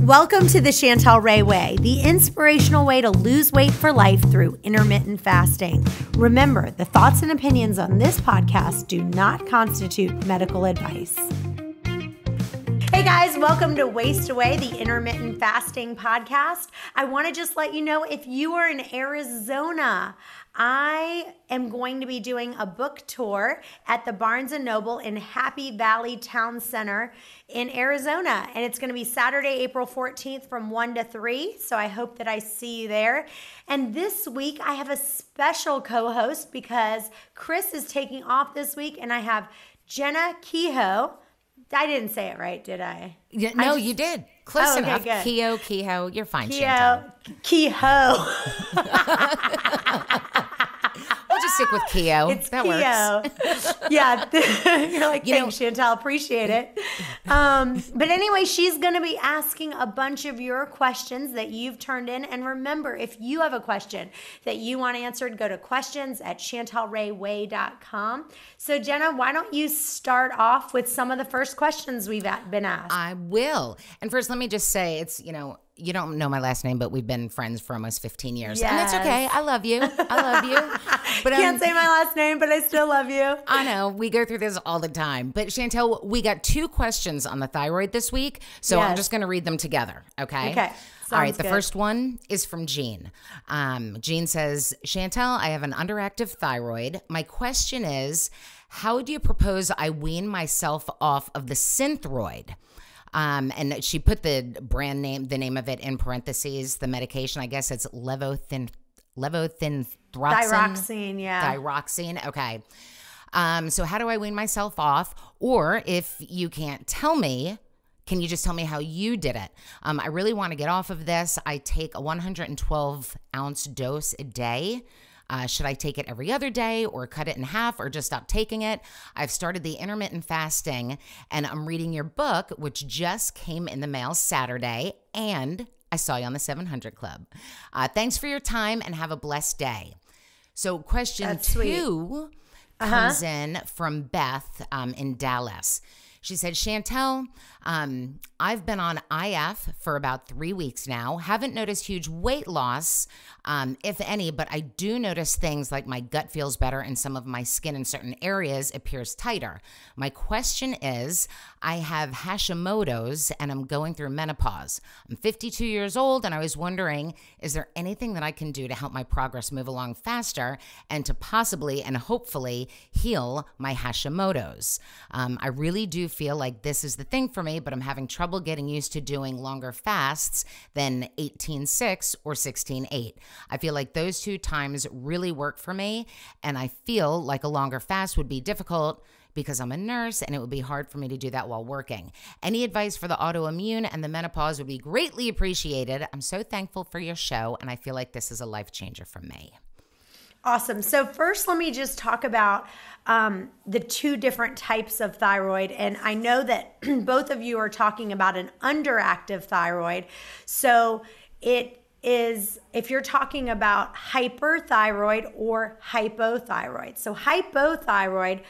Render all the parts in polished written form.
Welcome to the Chantel Ray Way, the inspirational way to lose weight for life through intermittent fasting. Remember, the thoughts and opinions on this podcast do not constitute medical advice. Hey guys, welcome to Waste Away, the intermittent fasting podcast. I want to just let you know, if you are in Arizona, I am going to be doing a book tour at the Barnes & Noble in Happy Valley Town Center in Arizona. And it's going to be Saturday, April 14th from 1 to 3. So I hope that I see you there. And this week I have a special co-host because Chris is taking off this week, and I have Jenna Kehoe. I didn't say it right, did I? Yeah, no, you did. Close enough. Good. Kehoe. You're fine, Chantel. Kehoe. We'll just stick with Kehoe. It's that Kehoe. works. Yeah. You're like, thanks, Chantel. Appreciate it. But anyway, she's going to be asking a bunch of your questions that you've turned in. And remember, if you have a question that you want answered, go to questions@chantelrayway.com. So Jenna, why don't you start off with some of the first questions we've been asked? I will. And first, let me just say, it's, you don't know my last name, but we've been friends for almost 15 years. Yes. And that's okay. I love you. But Can't say my last name, but I still love you. I know. We go through this all the time. But Chantel, we got 2 questions on the thyroid this week. So I'm just going to read them together. Okay. Okay. All right, the good. first one is from Jean. Jean says, Chantel, I have an underactive thyroid. My question is, how do you propose I wean myself off of the synthroid? And she put the brand name, the name of it in parentheses, the medication. I guess it's Levothyroxine. Thyroxine, yeah. Thyroxine, okay. So how do I wean myself off? Or if you can't tell me, can you just tell me how you did it? I really want to get off of this. I take a 112-ounce dose a day. Should I take it every other day or cut it in half or just stop taking it? I've started the intermittent fasting, and I'm reading your book, which just came in the mail Saturday, and I saw you on the 700 Club. Thanks for your time and have a blessed day. So question That's 2 comes in from Beth in Dallas. She said, Chantel, I've been on IF for about 3 weeks now. Haven't noticed huge weight loss, if any, but I do notice things like my gut feels better and some of my skin in certain areas appears tighter. My question is, I have Hashimoto's and I'm going through menopause. I'm 52 years old, and I was wondering, is there anything that I can do to help my progress move along faster and to possibly and hopefully heal my Hashimoto's? I really do feel like this is the thing for me, but I'm having trouble getting used to doing longer fasts than 18-6 or 16-8. I feel like those 2 times really work for me, and I feel like a longer fast would be difficult because I'm a nurse and it would be hard for me to do that while working. Any advice for the autoimmune and the menopause would be greatly appreciated. I'm so thankful for your show, and I feel like this is a life changer for me. Awesome. So first, let me just talk about the 2 different types of thyroid. And I know that both of you are talking about an underactive thyroid. So it is, if you're talking about hyperthyroid or hypothyroid. So hypothyroid,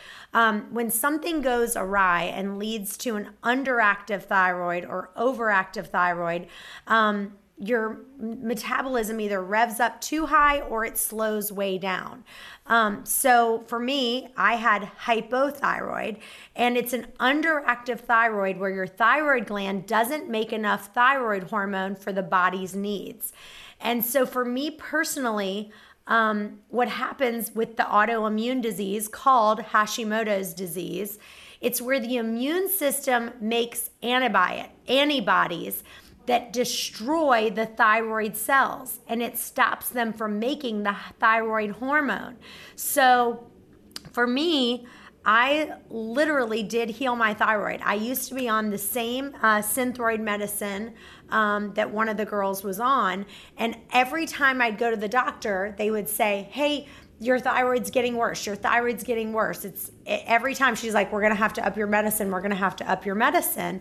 when something goes awry and leads to an underactive thyroid or overactive thyroid, your metabolism either revs up too high or it slows way down. So for me, I had hypothyroid, and it's an underactive thyroid where your thyroid gland doesn't make enough thyroid hormone for the body's needs. And so for me personally, what happens with the autoimmune disease called Hashimoto's disease, it's where the immune system makes antibodies that destroy the thyroid cells, and it stops them from making the thyroid hormone. So for me, I literally did heal my thyroid. I used to be on the same synthroid medicine that one of the girls was on, and every time I'd go to the doctor, they would say, hey, your thyroid's getting worse. Your thyroid's getting worse. Every time she's like, we're going to have to up your medicine. We're going to have to up your medicine.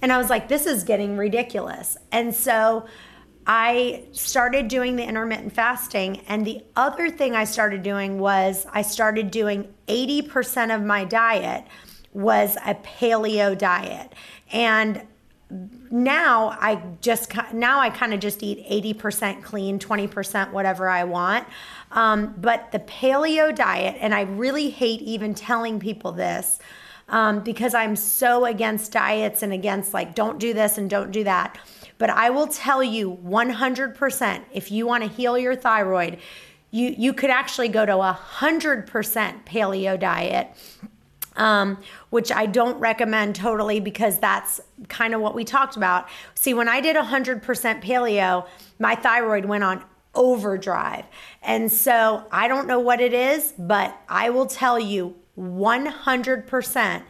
And I was like, this is getting ridiculous. And so I started doing the intermittent fasting. And the other thing I started doing was I started doing 80% of my diet was a paleo diet. And now I kind of just eat 80% clean, 20% whatever I want. But the paleo diet, and I really hate even telling people this, because I'm so against diets and against like, don't do this and don't do that. But I will tell you 100%, if you want to heal your thyroid, you could actually go to 100% paleo diet, which I don't recommend totally, because that's kind of what we talked about. See, when I did 100% paleo, my thyroid went on overdrive. And so I don't know what it is, but I will tell you 100%,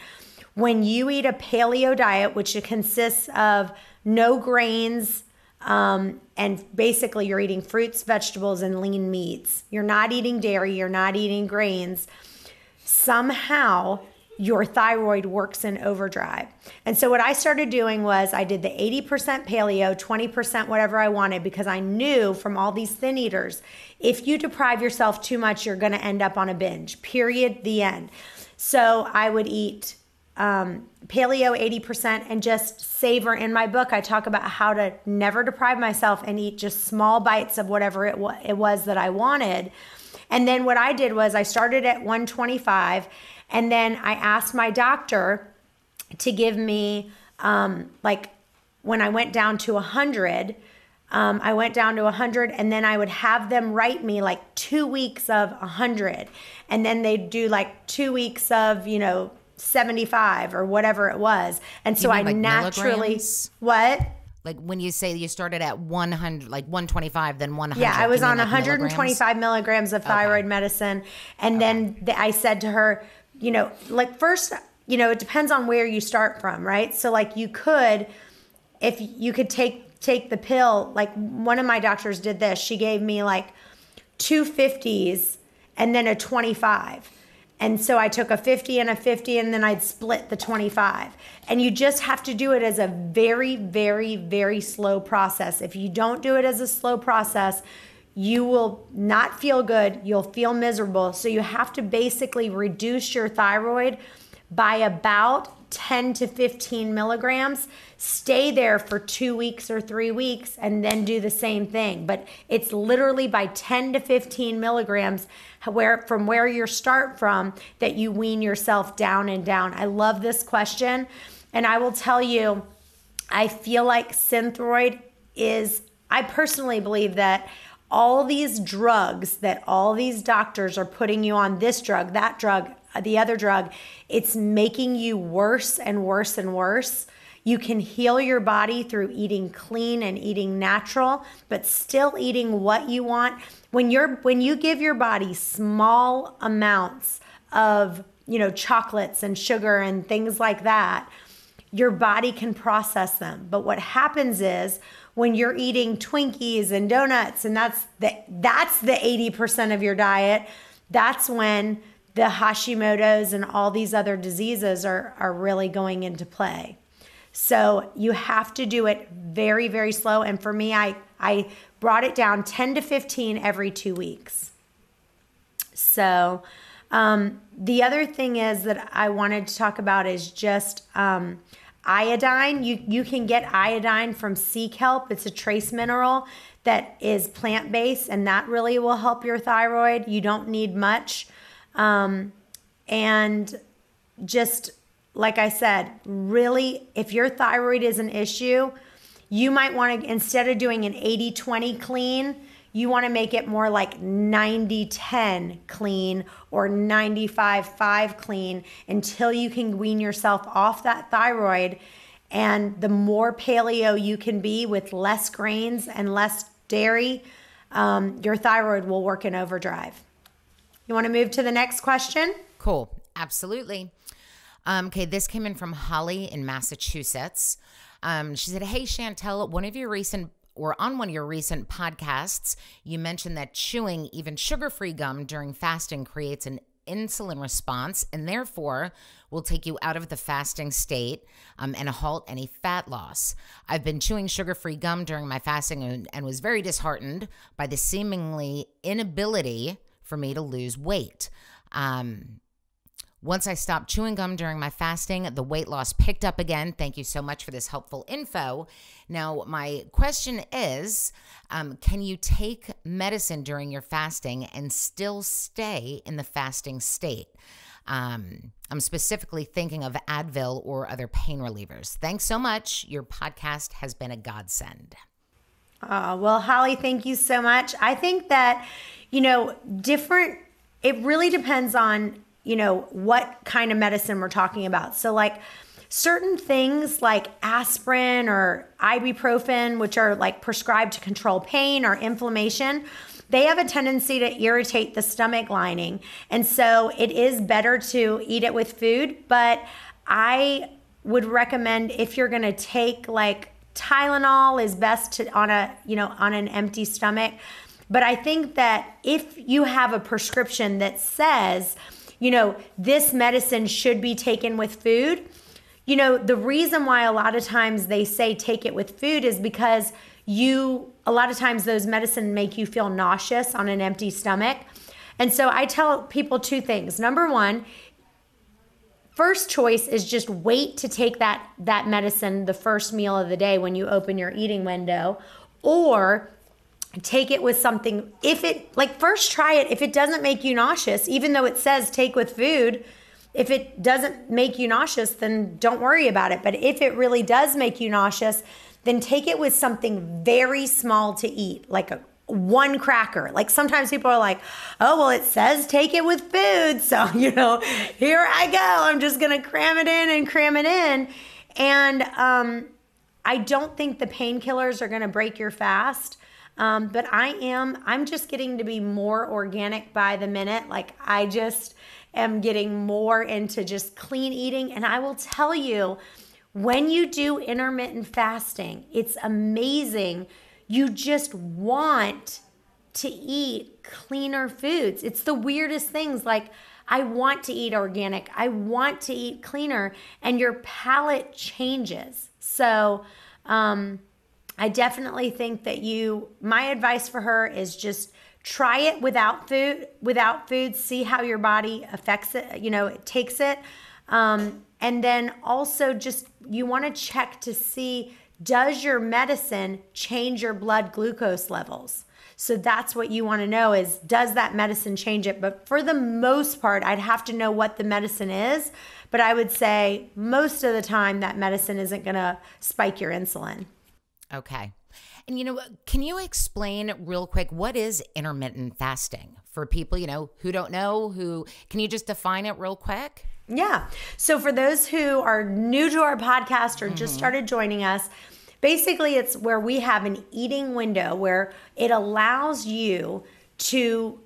when you eat a paleo diet, which consists of no grains, and basically you're eating fruits, vegetables, and lean meats. You're not eating dairy. You're not eating grains. Somehow your thyroid works in overdrive. And so what I started doing was I did the 80% paleo, 20% whatever I wanted, because I knew from all these thin eaters, if you deprive yourself too much, you're going to end up on a binge, period, the end. So I would eat paleo 80% and just savor. In my book, I talk about how to never deprive myself and eat just small bites of whatever it was that I wanted. And then what I did was I started at 125, and then I asked my doctor to give me, like when I went down to 100, I went down to 100, and then I would have them write me like 2 weeks of 100. And then they'd do like 2 weeks of, 75 or whatever it was. And so I naturally, milligrams? What? Like when you say you started at 100, like 125, then 100. Yeah, I was on like 125 milligrams of thyroid medicine. And then I said to her, like first, it depends on where you start from, right? So like you could, if you could take the pill, like one of my doctors did this. She gave me like 2 50s and then a 25. And so I took a 50 and a 50, and then I'd split the 25. And you just have to do it as a very, very, very slow process. If you don't do it as a slow process, you will not feel good. You'll feel miserable. So you have to basically reduce your thyroid by about 10 to 15 milligrams. Stay there for 2 weeks or 3 weeks, and then do the same thing. But it's literally by 10 to 15 milligrams from where you start from that you wean yourself down and down. I love this question. And I will tell you, I feel like synthroid I personally believe that all these drugs that all these doctors are putting you on, this drug, that drug, the other drug, it's making you worse and worse and worse. You can heal your body through eating clean and eating natural, but still eating what you want. When you give your body small amounts of, chocolates and sugar and things like that, your body can process them. But what happens is when you're eating Twinkies and donuts, and that's the 80% of your diet, that's when the Hashimoto's and all these other diseases are really going into play. So you have to do it very, very slow. And for me, I brought it down 10 to 15 every 2 weeks. So the other thing is that I wanted to talk about is just iodine. You can get iodine from sea kelp. It's a trace mineral that is plant-based, and that really will help your thyroid. You don't need much. And just like I said, really, if your thyroid is an issue, you might want to, instead of doing an 80-20 clean, you want to make it more like 90-10 clean or 95-5 clean until you can wean yourself off that thyroid. And the more paleo you can be with less grains and less dairy, your thyroid will work in overdrive. You want to move to the next question? Cool. Absolutely. Okay, this came in from Holly in Massachusetts. She said, "Hey, Chantel, on one of your recent podcasts, you mentioned that chewing even sugar-free gum during fasting creates an insulin response and therefore will take you out of the fasting state and halt any fat loss. I've been chewing sugar-free gum during my fasting and was very disheartened by the seemingly inability for me to lose weight. Once I stopped chewing gum during my fasting, the weight loss picked up again. Thank you so much for this helpful info. Now, my question is, can you take medicine during your fasting and still stay in the fasting state? I'm specifically thinking of Advil or other pain relievers. Thanks so much. Your podcast has been a godsend. Well, Holly, thank you so much. I think that, it really depends on, what kind of medicine we're talking about. So like certain things like aspirin or ibuprofen, which are like prescribed to control pain or inflammation, they have a tendency to irritate the stomach lining. And so it is better to eat it with food. But I would recommend, if you're going to take like Tylenol, is best on an empty stomach. But I think that if you have a prescription that says, this medicine should be taken with food, the reason why a lot of times they say take it with food is because a lot of times those medicine make you feel nauseous on an empty stomach. And so I tell people two things. Number one, first choice is just wait to take that medicine the first meal of the day when you open your eating window, or take it with something. First try it. If it doesn't make you nauseous, even though it says take with food, if it doesn't make you nauseous, then don't worry about it. But if it really does make you nauseous, then take it with something very small to eat, like one cracker. Like sometimes people are like, oh, well, it says take it with food. So, here I go. I'm just going to cram it in. And I don't think the painkillers are going to break your fast. But I'm just getting to be more organic by the minute. Like I just am getting more into just clean eating. And I will tell you, when you do intermittent fasting, it's amazing. You just want to eat cleaner foods. It's the weirdest things. Like I want to eat organic. I want to eat cleaner, and your palate changes. So, I definitely think that my advice for her is just try it without food, see how your body affects it, it takes it. And then also just, you want to check to see, does your medicine change your blood glucose levels? So that's what you want to know is, does that medicine change it? But for the most part, I'd have to know what the medicine is. But I would say most of the time that medicine isn't going to spike your insulin. Okay. And, can you explain real quick, what is intermittent fasting for people, who don't know, can you just define it real quick? Yeah. So for those who are new to our podcast or just started joining us, basically it's where we have an eating window where it allows you to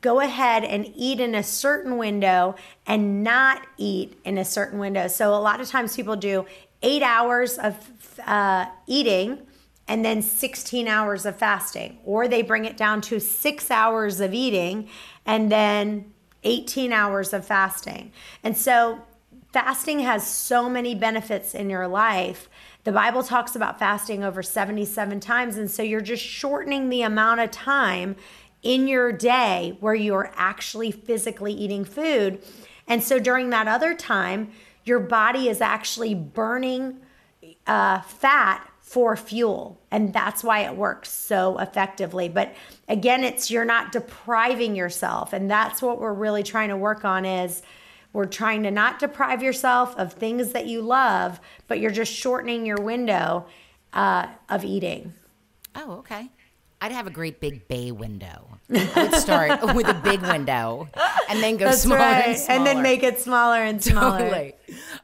go ahead and eat in a certain window and not eat in a certain window. So a lot of times people do 8 hours of eating and then 16 hours of fasting, or they bring it down to 6 hours of eating and then 18 hours of fasting. And so fasting has so many benefits in your life. The Bible talks about fasting over 77 times. And so you're just shortening the amount of time in your day where you're actually physically eating food. And so during that other time, your body is actually burning fat for fuel. And that's why it works so effectively. But again, you're not depriving yourself. And that's what we're really trying to work on, is we're trying to not deprive yourself of things that you love, but you're just shortening your window of eating. Oh, okay. I'd have a great big bay window. I would start with a big window and then go smaller and smaller. And then make it smaller and smaller. Totally.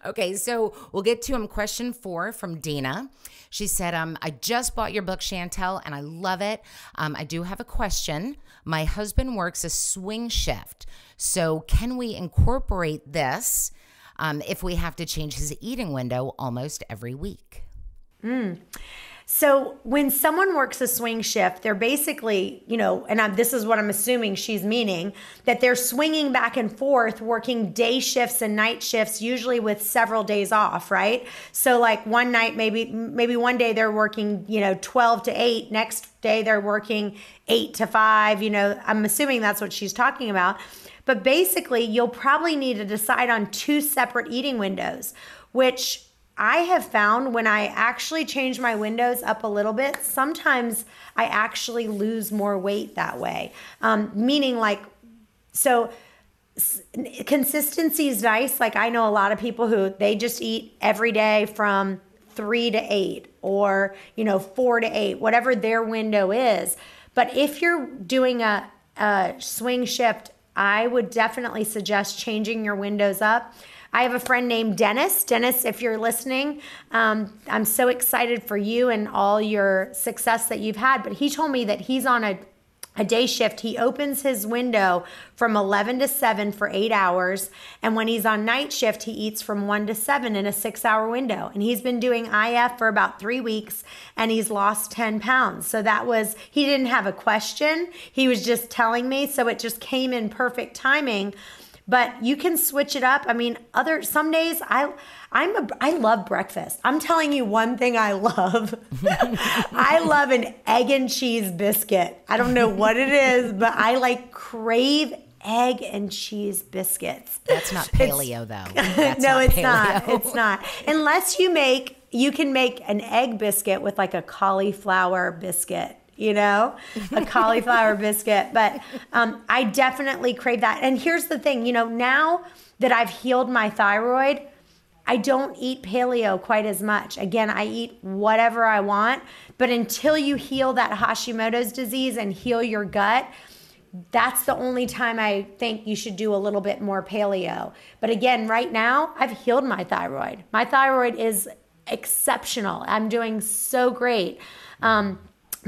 Okay, so we'll get to question 4 from Dina. She said, I just bought your book, Chantel, and I love it. I do have a question. My husband works a swing shift, so can we incorporate this if we have to change his eating window almost every week? So when someone works a swing shift, they're basically, this is what I'm assuming she's meaning, that they're swinging back and forth, working day shifts and night shifts, usually with several days off, right? So like one night, maybe one day they're working, 12 to 8. Next day they're working 8 to 5. I'm assuming that's what she's talking about. But basically, you'll probably need to decide on 2 separate eating windows, which I have found when I actually change my windows up a little bit, sometimes I actually lose more weight that way. Meaning consistency is nice. Like I know a lot of people who they just eat every day from 3 to 8 or, 4 to 8, whatever their window is. But if you're doing a swing shift, I would definitely suggest changing your windows up. I have a friend named Dennis. Dennis, if you're listening, I'm so excited for you and all your success that you've had. But he told me that he's on a day shift. He opens his window from 11 to 7 for 8 hours. And when he's on night shift, he eats from 1 to 7 in a 6-hour window. And he's been doing IF for about 3 weeks and he's lost 10 pounds. So he didn't have a question. He was just telling me. So it just came in perfect timing. But you can switch it up. I mean, some days I love breakfast. I'm telling you one thing I love. I love an egg and cheese biscuit. I don't know what it is, but I crave egg and cheese biscuits. That's not paleo though. No, it's not. It's not. Unless you can make an egg biscuit with like a cauliflower biscuit. A cauliflower biscuit. But I definitely crave that. And here's the thing, now that I've healed my thyroid, I don't eat paleo quite as much. Again, I eat whatever I want. But until you heal that Hashimoto's disease and heal your gut, that's the only time I think you should do a little bit more paleo. But again, right now, I've healed my thyroid. My thyroid is exceptional. I'm doing so great.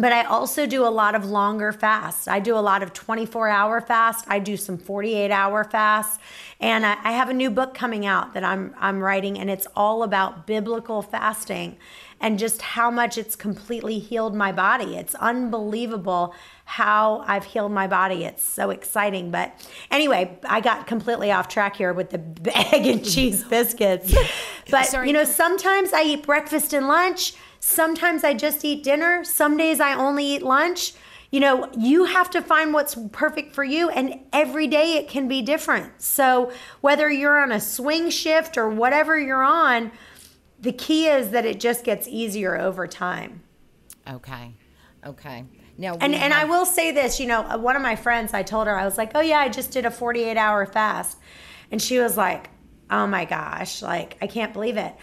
But I also do a lot of longer fasts. I do a lot of 24-hour fasts. I do some 48-hour fasts. And I have a new book coming out that I'm writing, and it's all about biblical fasting and just how much it's completely healed my body. It's unbelievable how I've healed my body. It's so exciting. But anyway, I got completely off track here with the egg and cheese biscuits. But, sometimes I eat breakfast and lunch. Sometimes I just eat dinner. Some days I only eat lunch. You have to find what's perfect for you, and every day it can be different. So whether you're on a swing shift or whatever you're on, the key is that it just gets easier over time. Okay. Now, and I will say this, one of my friends, I told her, I was like, oh yeah, I just did a 48-hour fast. And she was like, oh my gosh, I can't believe it.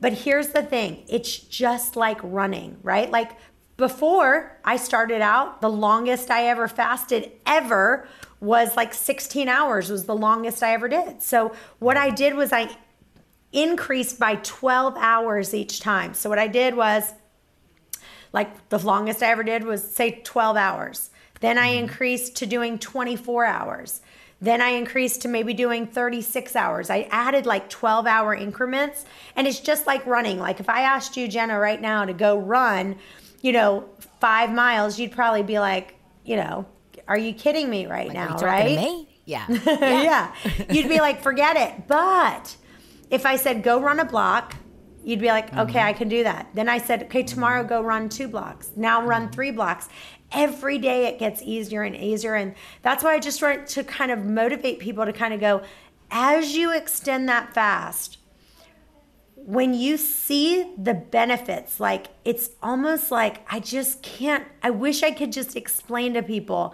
But here's the thing, it's just like running, right? Like before I started out, the longest I ever fasted ever was 16 hours was the longest I ever did. So what I did was I increased by 12 hours each time. So what I did was the longest I ever did was say 12 hours. Then I increased to doing 24 hours. Then I increased to maybe doing 36 hours. I added 12-hour increments. And it's just like running. If I asked you, Jenna, right now to go run, 5 miles, you'd probably be like, are you kidding me right now, right? To me? Yeah. Yeah. You'd be like, forget it. But if I said, go run a block, you'd be like, okay, I can do that. Then I said, okay, tomorrow go run 2 blocks. Now run 3 blocks. Every day it gets easier and easier. And that's why I just want to kind of motivate people to kind of go, as you extend that fast, when you see the benefits, it's almost like I wish I could just explain to people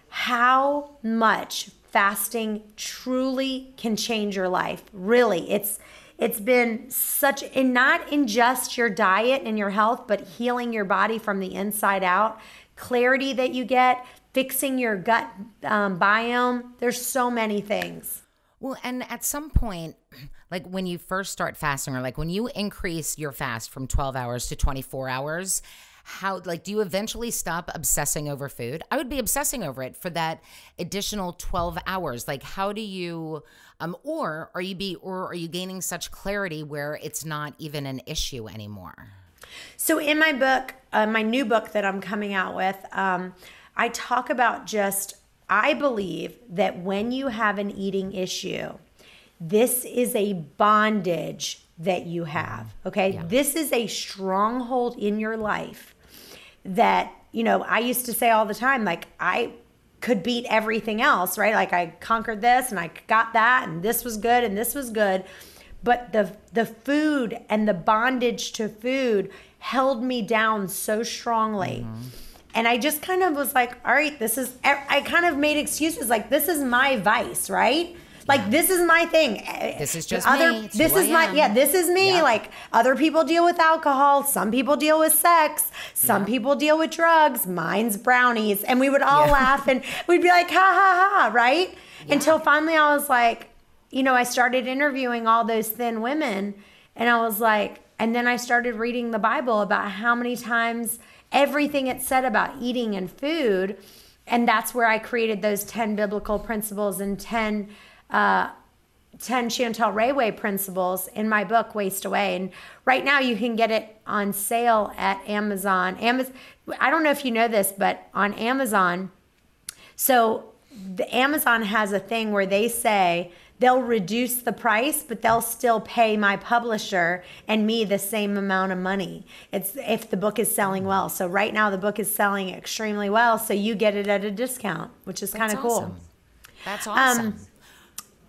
how much fasting truly can change your life. Really, it's been and not in just your diet and your health, but healing your body from the inside out, clarity that you get, fixing your gut biome. There's so many things. Well, and at some point, when you first start fasting, or when you increase your fast from 12 hours to 24 hours, how do you eventually stop obsessing over food? I would be obsessing over it for that additional 12 hours. How do you or are you gaining such clarity where it's not even an issue anymore? So in my book, my new book that I'm coming out with, I talk about I believe that when you have an eating issue, this is a bondage that you have, okay? Yeah. This is a stronghold in your life that, I used to say all the time, like, I could beat everything else, right? Like, I conquered this and I got that and this was good and this was good. But the food and the bondage to food held me down so strongly. Mm-hmm. And I just kind of was like, all right, I kind of made excuses like, this is my vice, right? Like, this is my thing. This is just me. This is me. Yeah. Like, other people deal with alcohol. Some people deal with sex. Some people deal with drugs. Mine's brownies. And we would all laugh and we'd be like, ha, ha, ha, right? Yeah. Until finally I was like, I started interviewing all those thin women. And I was like, and then I started reading the Bible about how many times everything it said about eating and food. And that's where I created those 10 biblical principles and 10 Chantel Rayway principles in my book, Waste Away. And right now you can get it on sale at Amazon. I don't know if you know this, but on Amazon, so the Amazon has a thing where they say they'll reduce the price, but they'll still pay my publisher and me the same amount of money. It's if the book is selling well. So right now the book is selling extremely well, so you get it at a discount, which is kind of cool. That's awesome.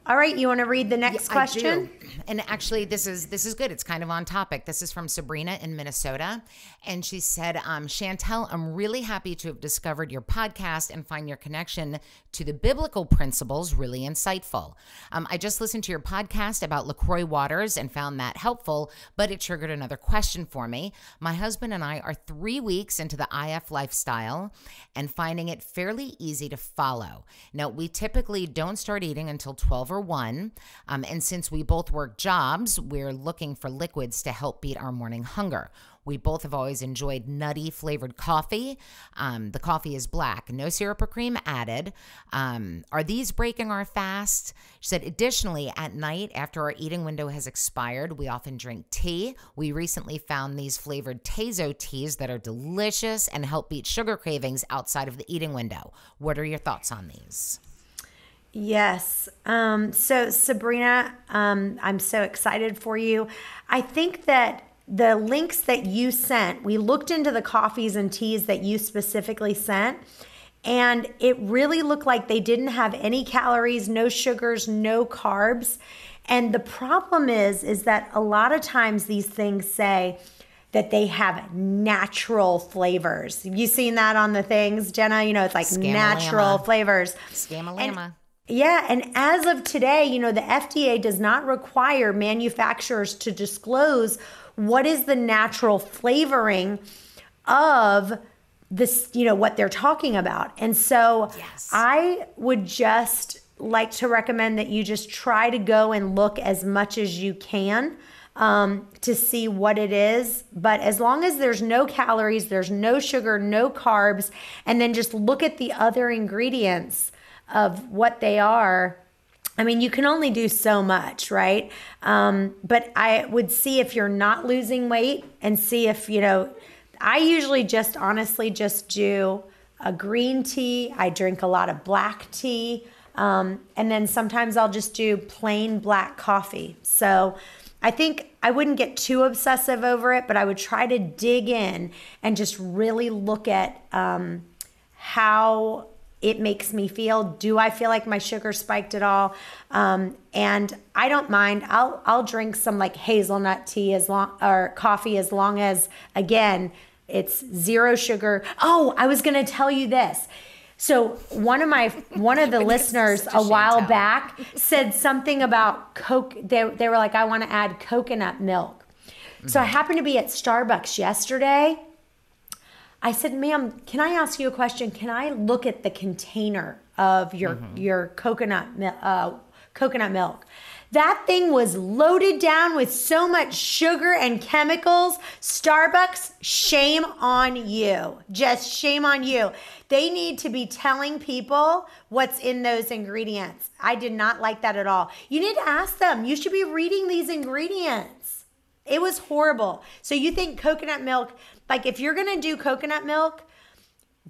All right, you want to read the next question? I do. And actually, this is good. It's kind of on topic. This is from Sabrina in Minnesota. And she said, Chantel, I'm really happy to have discovered your podcast and find your connection to the biblical principles really insightful. I just listened to your podcast about LaCroix waters and found that helpful, but it triggered another question for me. My husband and I are 3 weeks into the IF lifestyle and finding it fairly easy to follow. Now, we typically don't start eating until 12 or 1. And since we both work jobs, we're looking for liquids to help beat our morning hunger. We both have always enjoyed nutty flavored coffee. The coffee is black, no syrup or cream added. Are these breaking our fast? She said, additionally, at night after our eating window has expired, we often drink tea. We recently found these flavored Tezo teas that are delicious and help beat sugar cravings outside of the eating window. What are your thoughts on these? Yes. So Sabrina, I'm so excited for you. I think that the links that you sent, we looked into the coffees and teas that you specifically sent, and it really looked like they didn't have any calories, no sugars, no carbs. And the problem is that a lot of times these things say that they have natural flavors. Have you seen that on the things, Jenna? It's like natural flavors. Scamalama. Yeah, and as of today, the FDA does not require manufacturers to disclose what is the natural flavoring of this, what they're talking about. And so I would just like to recommend that you just try to go and look as much as you can to see what it is. But as long as there's no calories, there's no sugar, no carbs, and then just look at the other ingredients of what they are. I mean, you can only do so much, right? But I would see if you're not losing weight and see if, I usually honestly do a green tea. I drink a lot of black tea. And then sometimes I'll just do plain black coffee. So I think I wouldn't get too obsessive over it, but I would try to dig in and just really look at how it makes me feel. Do I feel like my sugar spiked at all? And I don't mind. I'll drink some like hazelnut tea or coffee as long as, again, it's 0 sugar. Oh, I was going to tell you this. So one of the listeners a while back said something about Coke. They were like, I want to add coconut milk. Mm-hmm. So I happened to be at Starbucks yesterday. I said, ma'am, can I ask you a question? Can I look at the container of your coconut milk? That thing was loaded down with so much sugar and chemicals. Starbucks, shame on you. Just shame on you. They need to be telling people what's in those ingredients. I did not like that at all. You need to ask them. You should be reading these ingredients. It was horrible. So you think coconut milk, like if you're going to do coconut milk,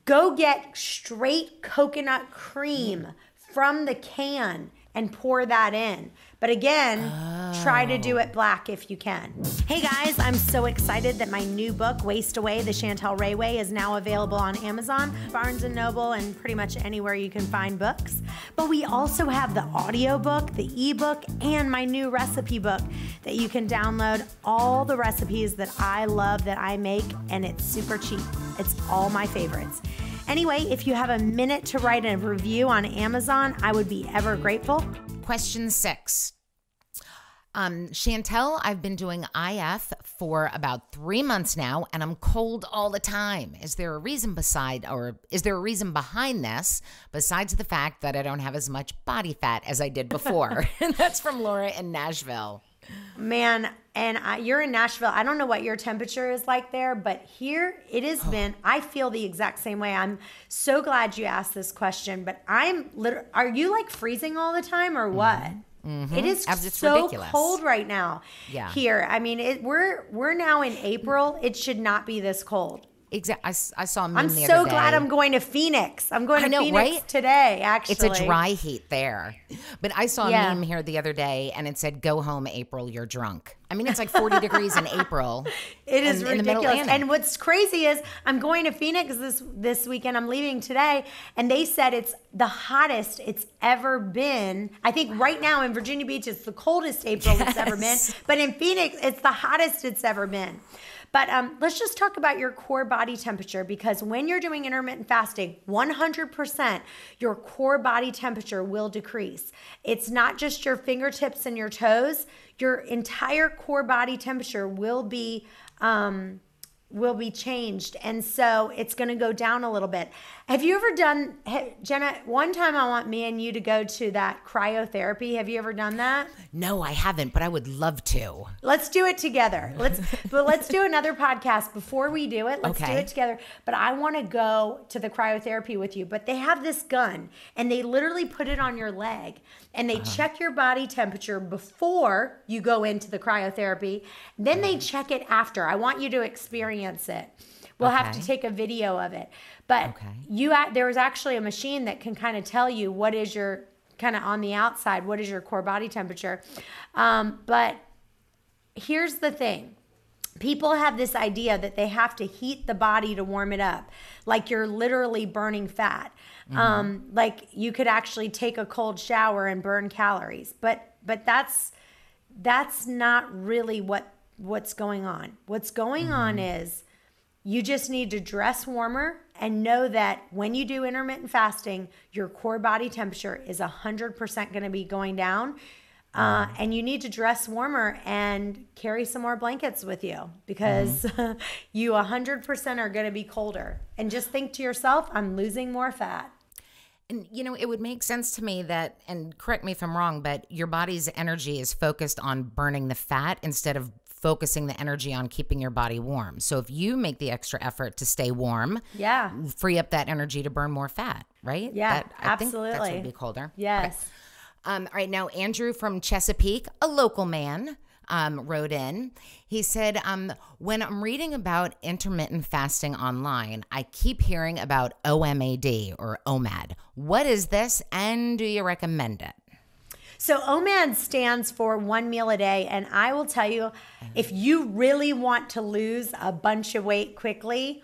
go get straight coconut cream from the can and pour that in. But again, try to do it black if you can. Hey guys, I'm so excited that my new book, Waste Away, The Chantel Ray Way, is now available on Amazon, Barnes & Noble, and pretty much anywhere you can find books. But we also have the audiobook, the ebook, and my new recipe book that you can download all the recipes that I love that I make, and it's super cheap. It's all my favorites. Anyway, if you have a minute to write a review on Amazon, I would be ever grateful. Question 6. Chantel, I've been doing IF for about 3 months now, and I'm cold all the time. Is there a reason behind this, besides the fact that I don't have as much body fat as I did before? And that's from Laura in Nashville. Man, and you're in Nashville. I don't know what your temperature is like there, but here it has been. I feel the exact same way. I'm so glad you asked this question, but are you like freezing all the time or what? Mm-hmm. It is so ridiculous. Cold right now here. I mean, we're now in April. It should not be this cold. Exactly. I saw a meme I'm the other day. so glad I'm going to Phoenix. I'm going to Phoenix today, actually. It's a dry heat there. But I saw a meme here the other day, and it said, "Go home, April, you're drunk." I mean, it's like 40 degrees in April. It is ridiculous. And what's crazy is I'm going to Phoenix this weekend. I'm leaving today, and they said it's the hottest it's ever been. I think right now in Virginia Beach, it's the coldest April it's ever been. But in Phoenix, it's the hottest it's ever been. But let's just talk about your core body temperature, because when you're doing intermittent fasting, 100% your core body temperature will decrease. It's not just your fingertips and your toes. Your entire core body temperature will be changed. And so it's going to go down a little bit. Have you ever done, Jenna, one time I want me and you to go to that cryotherapy. Have you ever done that? No, I haven't, but I would love to. Let's do it together. Let's do another podcast before we do it. Let's do it together. But I want to go to the cryotherapy with you. But they have this gun, and they literally put it on your leg, and they check your body temperature before you go into the cryotherapy. Then they check it after. I want you to experience it. We'll have to take a video of it. But there was actually a machine that can kind of tell you what is your, kind of on the outside, what is your core body temperature. But here's the thing. People have this idea that they have to heat the body to warm it up, like you're literally burning fat. Mm-hmm. Like you could actually take a cold shower and burn calories. But that's not really what's going on. What's going on is you just need to dress warmer and know that when you do intermittent fasting, your core body temperature is 100% going to be going down. And you need to dress warmer and carry some more blankets with you, because you 100% are going to be colder. And just think to yourself, I'm losing more fat. And, it would make sense to me that, and correct me if I'm wrong, but your body's energy is focused on burning the fat instead of focusing the energy on keeping your body warm. So if you make the extra effort to stay warm, free up that energy to burn more fat, right? Yeah, I think that would be colder. Yes. Okay. All right, now Andrew from Chesapeake, a local man, wrote in. He said, when I'm reading about intermittent fasting online, I keep hearing about OMAD or OMAD. What is this, and do you recommend it? So OMAD stands for 1 meal a day. And I will tell you, if you really want to lose a bunch of weight quickly,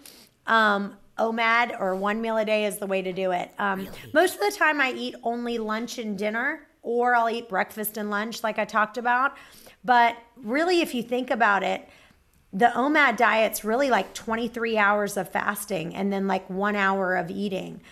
OMAD or 1 meal a day is the way to do it. Most of the time I eat only lunch and dinner, or I'll eat breakfast and lunch like I talked about. But really, if you think about it, the OMAD diet's really like 23 hours of fasting and then like 1 hour of eating.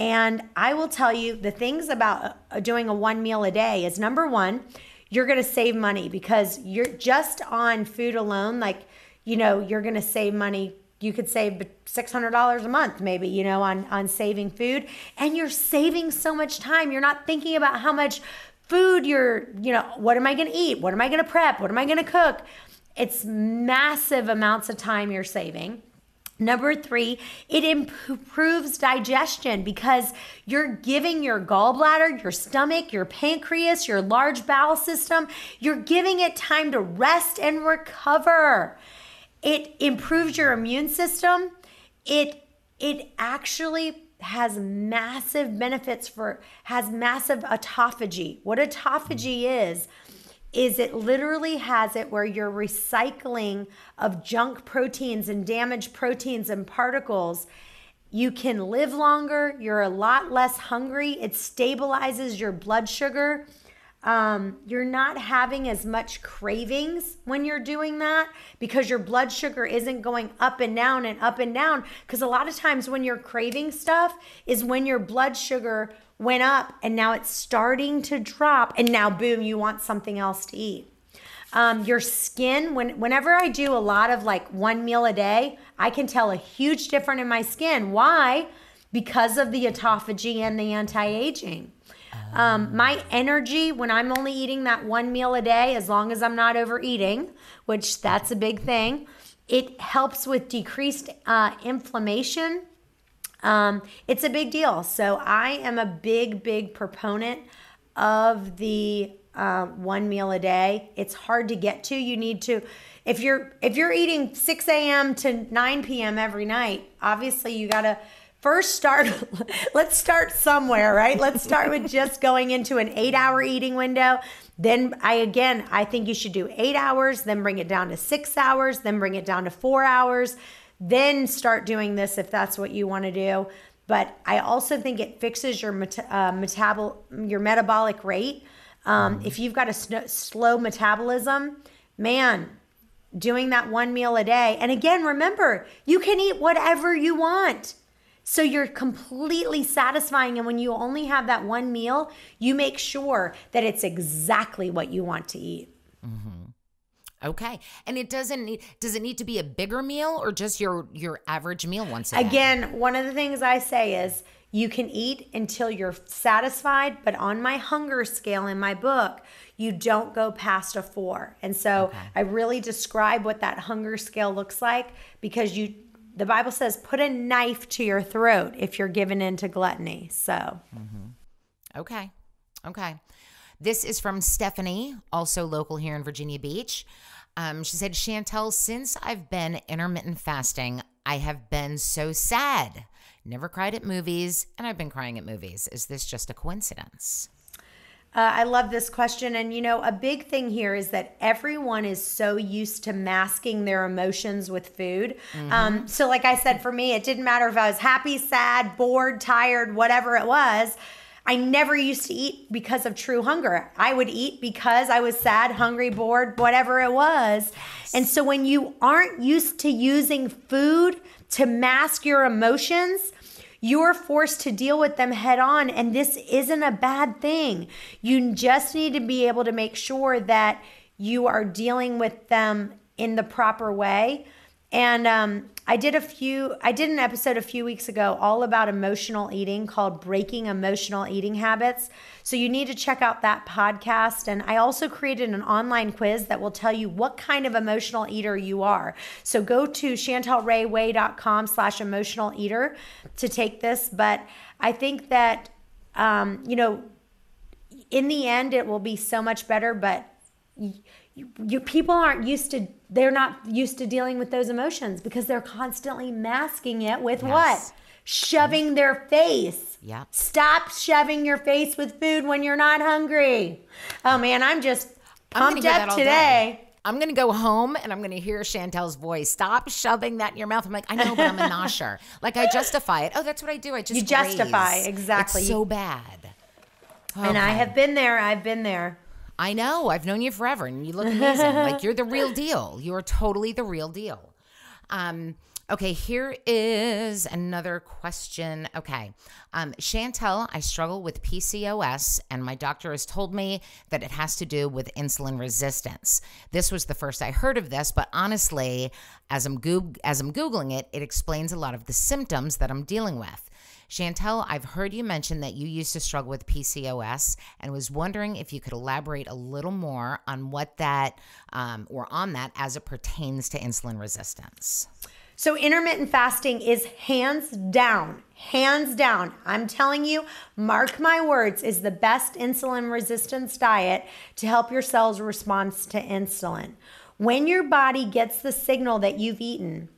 And I will tell you the things about doing a 1 meal a day is, number one, you're going to save money, because you're just on food alone. Like, you're going to save money. You could save $600 a month, maybe, on saving food. And you're saving so much time. You're not thinking about how much food what am I going to eat? What am I going to prep? What am I going to cook? It's massive amounts of time you're saving. Number 3, it improves digestion because you're giving your gallbladder, your stomach, your pancreas, your large bowel system, you're giving it time to rest and recover. It improves your immune system. It actually has massive benefits has massive autophagy. What autophagy is it literally has it where you're recycling of junk proteins and damaged proteins and particles. You can live longer. You're a lot less hungry. It stabilizes your blood sugar. You're not having as much cravings when you're doing that because your blood sugar isn't going up and down and up and down. Because a lot of times when you're craving stuff is when your blood sugar went up and now it's starting to drop and now boom, you want something else to eat. Your skin, whenever I do a lot of like one meal a day, I can tell a huge difference in my skin. Why? Because of the autophagy and the anti-aging. My energy when I'm only eating that one meal a day, as long as I'm not overeating, which that's a big thing, it helps with decreased inflammation. It's a big deal. So I am a big proponent of the one meal a day. It's hard to get to. You need to, if you're eating 6 a.m. to 9 p.m. every night, obviously you got to first start, let's start somewhere, right? Let's start with just going into an 8-hour eating window. Then I think you should do 8 hours, then bring it down to 6 hours, then bring it down to 4 hours. Then start doing this if that's what you want to do. But I also think it fixes your metabolic rate. If you've got a slow metabolism, man, doing that one meal a day. And again, remember, you can eat whatever you want. So you're completely satisfying. And when you only have that one meal, you make sure that it's exactly what you want to eat. Mm-hmm. Okay. And does it need to be a bigger meal or just your average meal once a day? Again, one of the things I say is you can eat until you're satisfied, but on my hunger scale in my book, you don't go past a 4. And so I really describe what that hunger scale looks like because the Bible says put a knife to your throat if you're given into gluttony. So. Okay. This is from Stephanie, also local here in Virginia Beach. She said, Chantel, since I've been intermittent fasting, I have been so sad. Never cried at movies, and I've been crying at movies. Is this just a coincidence? I love this question. And, a big thing here is that everyone is so used to masking their emotions with food. So like I said, for me, it didn't matter if I was happy, sad, bored, tired, whatever it was. I never used to eat because of true hunger. I would eat because I was sad, hungry, bored, whatever it was. Yes. And so when you aren't used to using food to mask your emotions, you're forced to deal with them head on. And this isn't a bad thing. You just need to be able to make sure that you are dealing with them in the proper way. And I did an episode a few weeks ago all about emotional eating called Breaking Emotional Eating Habits. So you need to check out that podcast. And I also created an online quiz that will tell you what kind of emotional eater you are. So go to chantelrayway.com/emotional eater to take this. But I think that, in the end, it will be so much better. But people they're not used to dealing with those emotions because they're constantly masking it with what? Shoving their face. Yeah. Stop shoving your face with food when you're not hungry. Oh man, I'm just pumped up today. I'm going to go home and I'm going to hear Chantel's voice. Stop shoving that in your mouth. I'm like, I know, but I'm a nosher. Like I justify it. Oh, that's what I do. I just justify. Exactly. It's so bad. Okay. And I have been there. I've been there. I know. I've known you forever and you look amazing. Like you're the real deal. You are totally the real deal. Okay, here is another question. Okay. Chantel, I struggle with PCOS and my doctor has told me that it has to do with insulin resistance. This was the first I heard of this, but honestly, as I'm Googling it, it explains a lot of the symptoms that I'm dealing with. Chantel, I've heard you mention that you used to struggle with PCOS and was wondering if you could elaborate a little more on what that, or on that as it pertains to insulin resistance. So intermittent fasting is hands down, I'm telling you, mark my words, is the best insulin resistance diet to help your cells respond to insulin. When your body gets the signal that you've eaten,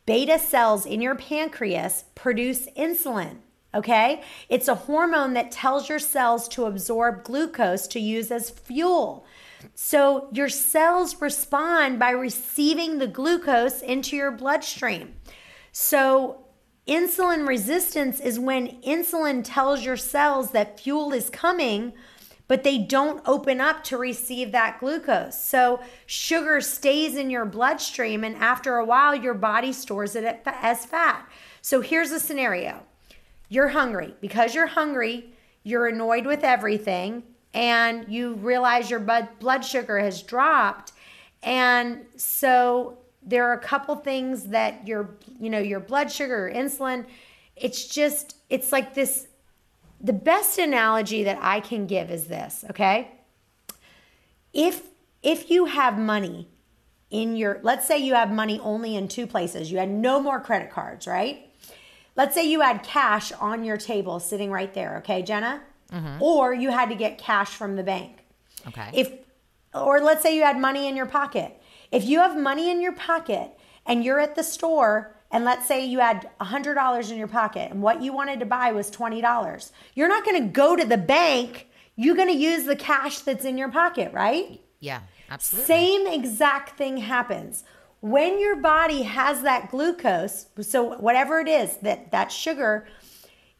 beta cells in your pancreas produce insulin, okay? It's a hormone that tells your cells to absorb glucose to use as fuel. So your cells respond by receiving the glucose into your bloodstream. So insulin resistance is when insulin tells your cells that fuel is coming, but they don't open up to receive that glucose. So sugar stays in your bloodstream, and after a while, your body stores it as fat. So here's a scenario. You're hungry. Because you're hungry, you're annoyed with everything, and you realize your blood sugar has dropped. And so there are a couple things that your blood sugar or insulin, it's like this. The best analogy that I can give is this, okay? If you have money let's say you have money only in two places. You had no more credit cards, right? Let's say you had cash on your table sitting right there, okay, Jenna? Mm-hmm. Or you had to get cash from the bank. Okay. Or let's say you had money in your pocket. If you have money in your pocket and you're at the store, and let's say you had $100 in your pocket and what you wanted to buy was $20, you're not going to go to the bank. You're going to use the cash that's in your pocket, right? Yeah, absolutely. Same exact thing happens. When your body has that glucose, so whatever it is, that sugar,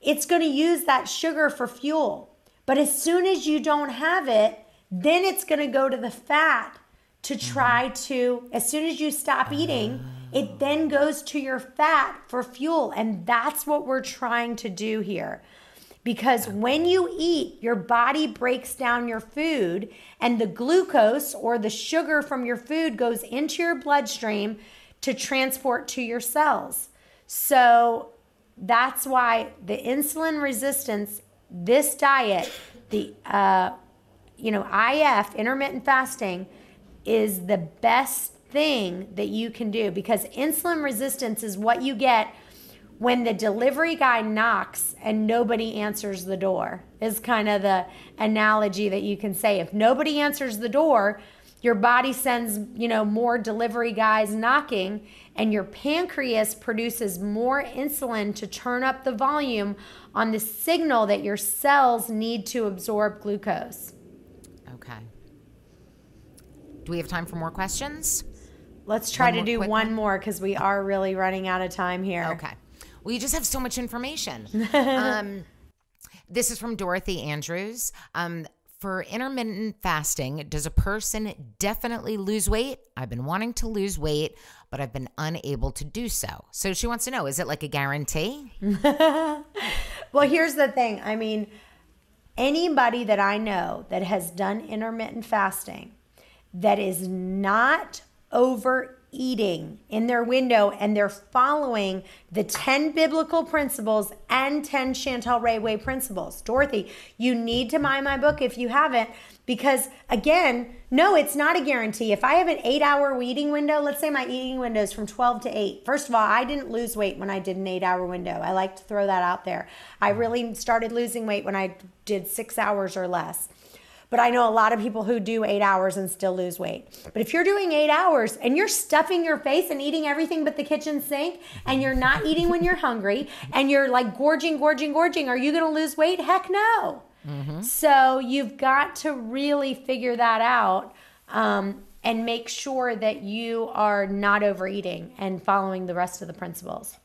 it's going to use that sugar for fuel. But as soon as you don't have it, then it's going to go to the fat to try to, as soon as you stop eating, it then goes to your fat for fuel. And that's what we're trying to do here. Because when you eat, your body breaks down your food, and the glucose or the sugar from your food goes into your bloodstream to transport to your cells. So that's why the insulin resistance, this diet, the IF, intermittent fasting, is the best thing that you can do, because insulin resistance is what you get when the delivery guy knocks and nobody answers the door, is kind of the analogy that you can say. If nobody answers the door, your body sends, more delivery guys knocking, and your pancreas produces more insulin to turn up the volume on the signal that your cells need to absorb glucose. Okay. Do we have time for more questions? Let's try to do one more, because we are really running out of time here. Okay. Well, you just have so much information. This is from Dorothy Andrews. For intermittent fasting, does a person definitely lose weight? I've been wanting to lose weight, but I've been unable to do so. So she wants to know, is it like a guarantee? Well, here's the thing. I mean, anybody that I know that has done intermittent fasting that is not overeating in their window, and they're following the 10 biblical principles and 10 Chantel Ray principles. Dorothy, you need to buy my book if you haven't, because again, no, it's not a guarantee. If I have an 8-hour eating window, let's say my eating window is from 12 to 8. First of all, I didn't lose weight when I did an 8-hour window. I like to throw that out there. I really started losing weight when I did 6 hours or less. But I know a lot of people who do 8 hours and still lose weight. But if you're doing 8 hours and you're stuffing your face and eating everything but the kitchen sink, and you're not eating when you're hungry, and you're like gorging, are you going to lose weight? Heck no. Mm-hmm. So you've got to really figure that out and make sure that you are not overeating and following the rest of the principles.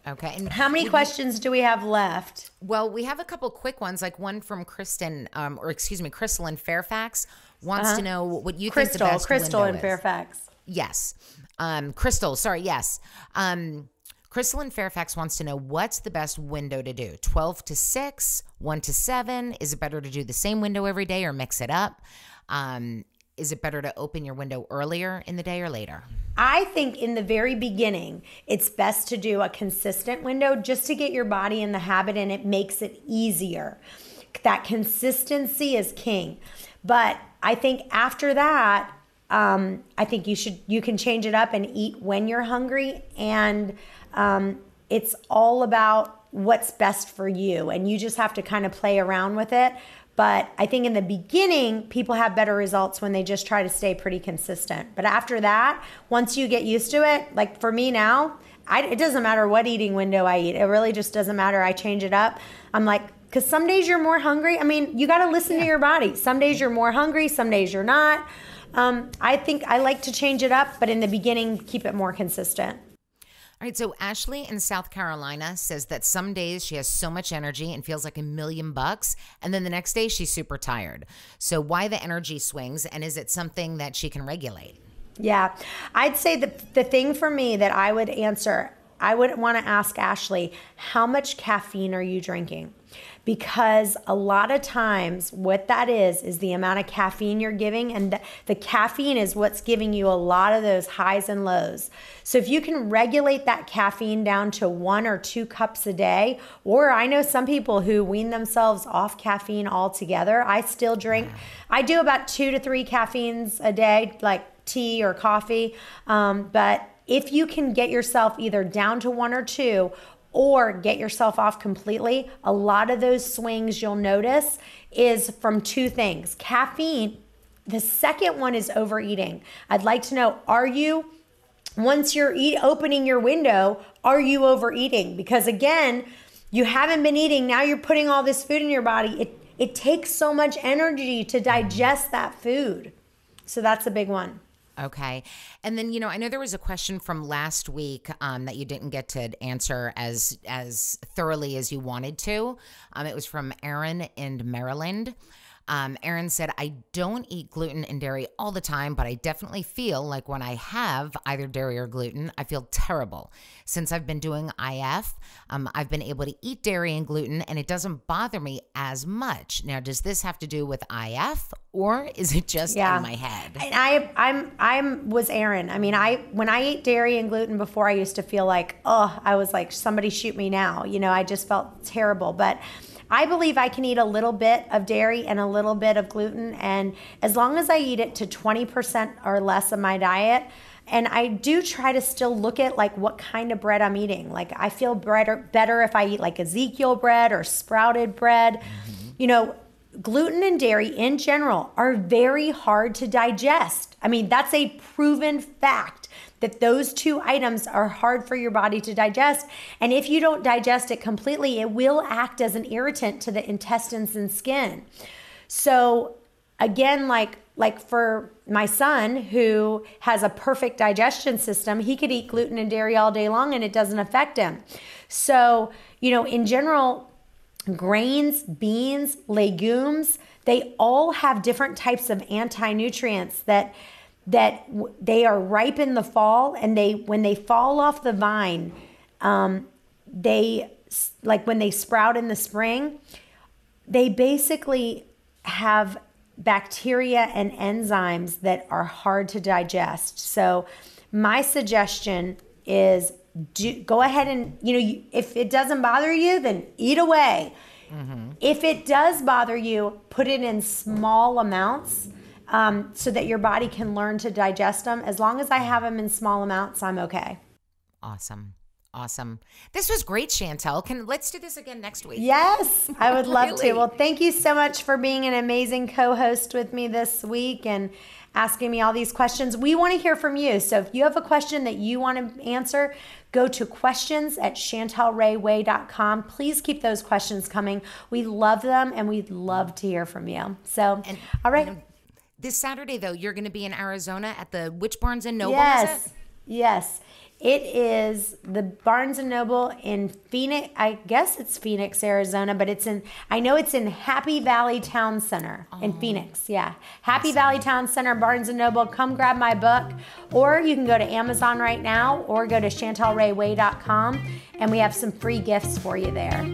Okay. And how many questions do we have left? Well, we have a couple quick ones, like one from Crystal in Fairfax wants to know what you think the best Crystal window in Fairfax. Yes. Crystal in Fairfax wants to know, what's the best window to do? 12 to 6, 1 to 7? Is it better to do the same window every day or mix it up? Is it better to open your window earlier in the day or later? I think in the very beginning, it's best to do a consistent window just to get your body in the habit, and it makes it easier. That consistency is king. But I think after that, I think you can change it up and eat when you're hungry. And it's all about what's best for you. And you just have to kind of play around with it. But I think in the beginning, people have better results when they just try to stay pretty consistent. But after that, once you get used to it, like for me now, it doesn't matter what eating window I eat. It really just doesn't matter. I change it up. I'm like, because some days you're more hungry. I mean, you got to listen to your body. Some days you're more hungry. Some days you're not. I think I like to change it up, but in the beginning, keep it more consistent. All right, so Ashley in South Carolina says that some days she has so much energy and feels like $1,000,000, and then the next day she's super tired. So why the energy swings, and is it something that she can regulate? Yeah, I'd say the thing for me that I would answer, I would want to ask Ashley, how much caffeine are you drinking? Because a lot of times what that is the amount of caffeine you're giving, and the caffeine is what's giving you a lot of those highs and lows. So if you can regulate that caffeine down to 1 or 2 cups a day, or I know some people who wean themselves off caffeine altogether. I still drink, I do about 2 to 3 caffeines a day, like tea or coffee. But if you can get yourself either down to 1 or 2, or get yourself off completely, a lot of those swings you'll notice is from 2 things. Caffeine, the second one is overeating. I'd like to know, are you, once you're opening your window, are you overeating? Because again, you haven't been eating, now you're putting all this food in your body. It takes so much energy to digest that food. So that's a big one. Okay. And then, I know there was a question from last week that you didn't get to answer as thoroughly as you wanted to. It was from Aaron in Maryland. Aaron said, I don't eat gluten and dairy all the time, but I definitely feel like when I have either dairy or gluten, I feel terrible. Since I've been doing IF, I've been able to eat dairy and gluten, and it doesn't bother me as much. Now, does this have to do with IF, or is it just in my head? And I was Aaron. I mean, when I ate dairy and gluten before, I used to feel like, I was like, somebody shoot me now. I just felt terrible. But I believe I can eat a little bit of dairy and a little bit of gluten, and as long as I eat it to 20% or less of my diet, and I do try to still look at like what kind of bread I'm eating. Like I feel better if I eat like Ezekiel bread or sprouted bread. Gluten and dairy in general are very hard to digest. I mean, that's a proven fact that those 2 items are hard for your body to digest. And if you don't digest it completely, it will act as an irritant to the intestines and skin. So again, like for my son who has a perfect digestion system, he could eat gluten and dairy all day long and it doesn't affect him. So, in general, grains, beans, legumes, they all have different types of anti-nutrients that they are ripe in the fall, and when they fall off the vine, they, like when they sprout in the spring, they basically have bacteria and enzymes that are hard to digest. So my suggestion is go ahead and, if it doesn't bother you, then eat away. Mm-hmm. If it does bother you, put it in small amounts so that your body can learn to digest them. As long as I have them in small amounts, I'm okay. Awesome. This was great, Chantel. Let's do this again next week. Yes, I would love to. Well, thank you so much for being an amazing co-host with me this week and asking me all these questions. We want to hear from you. So if you have a question that you want to answer, go to questions@chantelrayway.com. Please keep those questions coming. We love them, and we'd love to hear from you. So, all right. This Saturday, though, you're going to be in Arizona at the which Barnes & Noble, yes. is it? Yes. It is the Barnes & Noble in Phoenix. I guess it's Phoenix, Arizona, but I know it's in Happy Valley Town Center in Phoenix. Yeah. Happy Valley Town Center, Barnes & Noble. Come grab my book. Or you can go to Amazon right now or go to chantelrayway.com, and we have some free gifts for you there.